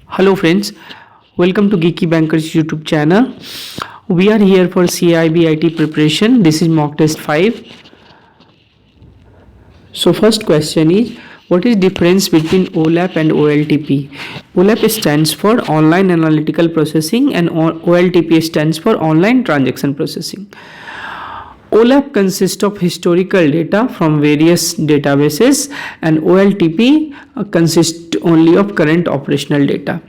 Hello friends, welcome to Geeky Bankers YouTube channel. We are here for CAIIB IT preparation. This is mock test 5. So first question is, what is difference between OLAP and OLTP? OLAP stands for Online Analytical Processing and OLTP stands for Online Transaction Processing. OLAP consists of historical data from various databases and OLTP consists only of current operational data.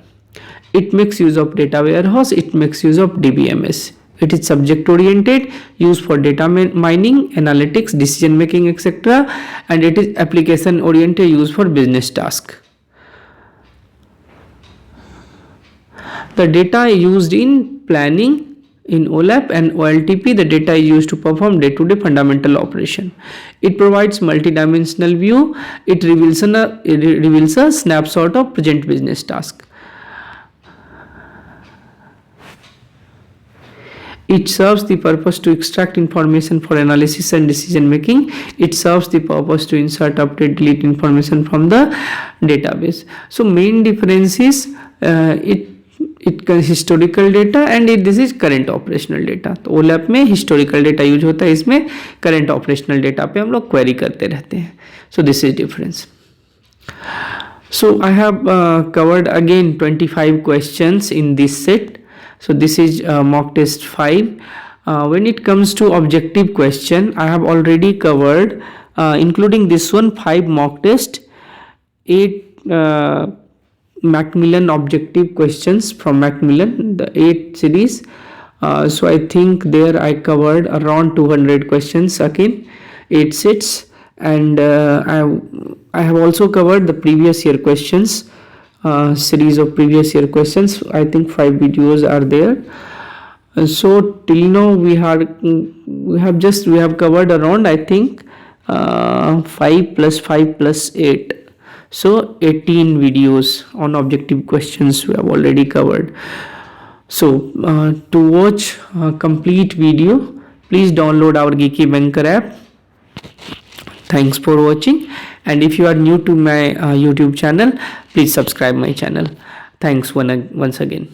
It makes use of data warehouse, it makes use of DBMS. It is subject oriented, used for data mining, analytics, decision making, etc. And it is application oriented, used for business task. The data used in planning in OLAP and OLTP, the data is used to perform day-to-day fundamental operation. It provides multi-dimensional view. It reveals a snapshot of present business task. It serves the purpose to extract information for analysis and decision making. It serves the purpose to insert, update, delete information from the database. So main difference is it historical data and this is current operational data. तो OLAP में historical data use होता है, इसमें current operational data पे हम लोग query करते रहते हैं. So this is difference. So I have covered again 25 questions in this set. So this is mock test 5. When it comes to objective question, I have already covered including this one 5 mock test, 8 Macmillan objective questions from Macmillan, the 8 series. So I think there I covered around 200 questions again, 8 sets, and I have also covered the previous year questions, series of previous year questions. I think 5 videos are there. So till now we have covered around, I think 5 plus 5 plus 8. So 18 videos on objective questions we have already covered. So to watch complete video, please download our Geeky Banker app. Thanks for watching, and if you are new to my YouTube channel, please subscribe my channel. Thanks once again.